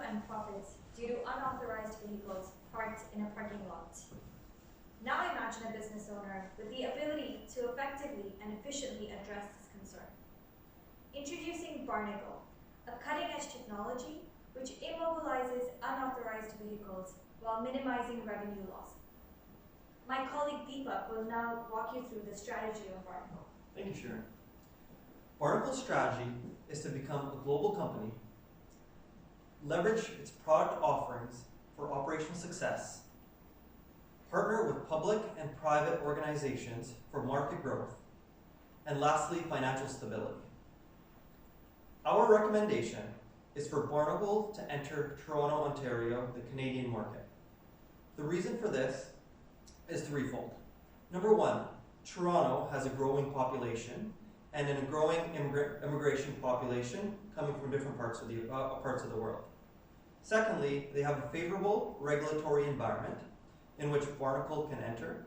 and profits due to unauthorized vehicles parked in a parking lot. Now imagine a business owner with the ability to effectively and efficiently address this concern. Introducing Barnacle, a cutting-edge technology which immobilizes unauthorized vehicles while minimizing revenue loss. My colleague Deepak will now walk you through the strategy of Barnacle. Thank you, Sharon. Barnacle's strategy is to become a global company, leverage its product offerings for operational success, partner with public and private organizations for market growth, and lastly, financial stability. Our recommendation is for Barnacle to enter Toronto, Ontario, the Canadian market. The reason for this is threefold. Number one, Toronto has a growing population and a growing immigration population coming from different parts of the world. Secondly, they have a favorable regulatory environment in which Barnacle can enter.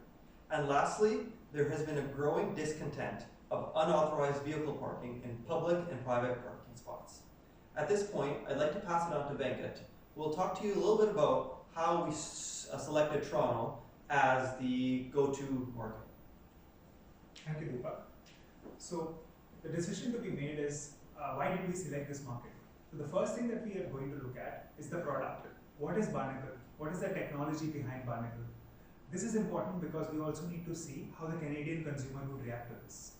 And lastly, there has been a growing discontent of unauthorized vehicle parking in public and private parking spots. At this point, I'd like to pass it on to Venkat, who will talk to you a little bit about how we selected Toronto as the go-to market. Thank you, Deepak. So the decision to be made is, why did we select this market? So the first thing that we are going to look at is the product. What is Barnacle? What is the technology behind Barnacle? This is important because we also need to see how the Canadian consumer would react to this.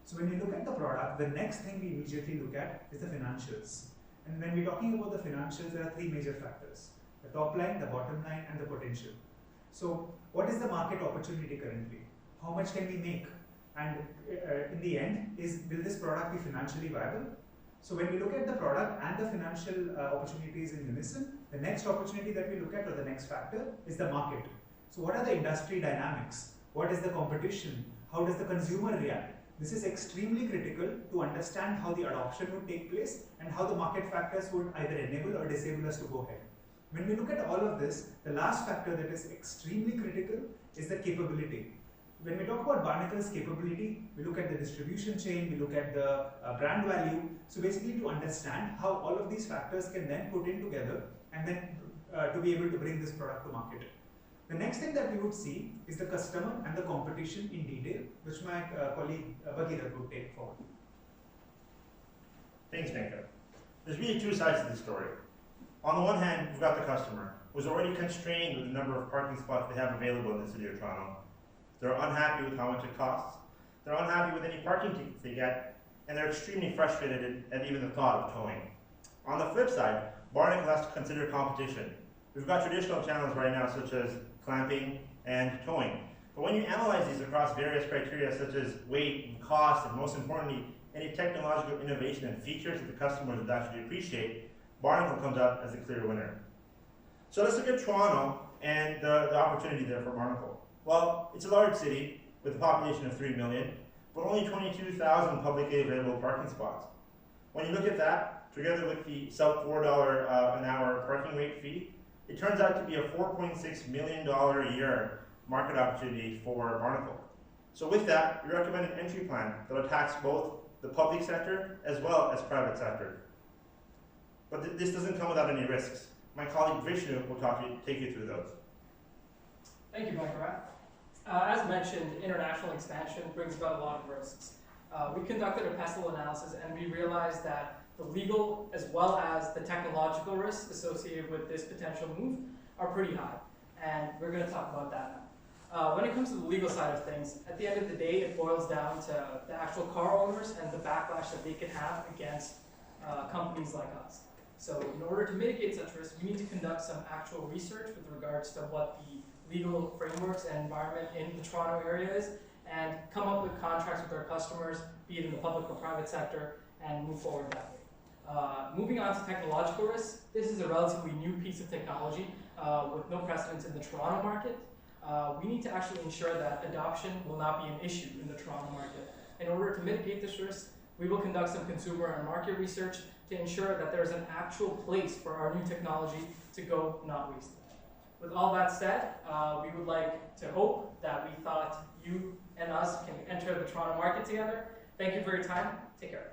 So when we look at the product, the next thing we immediately look at is the financials. And when we're talking about the financials, there are three major factors: the top line, the bottom line, and the potential. So what is the market opportunity currently? How much can we make? And in the end, will this product be financially viable? So when we look at the product and the financial opportunities in unison, the next opportunity that we look at, or the next factor, is the market. So what are the industry dynamics? What is the competition? How does the consumer react? This is extremely critical to understand how the adoption would take place and how the market factors would either enable or disable us to go ahead. When we look at all of this, the last factor that is extremely critical is the capability. When we talk about Barnacle's capability, we look at the distribution chain, we look at the brand value. So basically to understand how all of these factors can then put in together and then to be able to bring this product to market. The next thing that we would see is the customer and the competition in detail, which my colleague Bhagirath would take forward. Thanks, Venkat. There's really two sides to the story. On the one hand, you've got the customer, who's already constrained with the number of parking spots they have available in the city of Toronto. They're unhappy with how much it costs. They're unhappy with any parking tickets they get, and they're extremely frustrated at even the thought of towing. On the flip side, Barnacle has to consider competition. We've got traditional channels right now, such as clamping and towing. But when you analyze these across various criteria, such as weight and cost, and most importantly, any technological innovation and features that the customers would actually appreciate, Barnacle comes out as the clear winner. So let's look at Toronto and the opportunity there for Barnacle. Well, it's a large city with a population of 3 million, but only 22,000 publicly available parking spots. When you look at that, together with the sub $4 an hour parking rate fee, it turns out to be a $4.6 million a year market opportunity for Barnacle. So with that, we recommend an entry plan that attacks both the public sector as well as private sector. But this doesn't come without any risks. My colleague Vishnu will take you through those. Thank you, Bhagirath. As mentioned, international expansion brings about a lot of risks. We conducted a PESTEL analysis and we realized that the legal as well as the technological risks associated with this potential move are pretty high. And we're going to talk about that now. When it comes to the legal side of things, at the end of the day, it boils down to the actual car owners and the backlash that they can have against companies like us. So in order to mitigate such risks, we need to conduct some actual research with regards to what the legal frameworks and environment in the Toronto area is, and come up with contracts with our customers, be it in the public or private sector, and move forward that way. Moving on to technological risks, this is a relatively new piece of technology with no precedence in the Toronto market. We need to actually ensure that adoption will not be an issue in the Toronto market. In order to mitigate this risk, we will conduct some consumer and market research to ensure that there's an actual place for our new technology to go, not wasted. With all that said, we would like to hope that we thought you and us can enter the Toronto market together. Thank you for your time. Take care.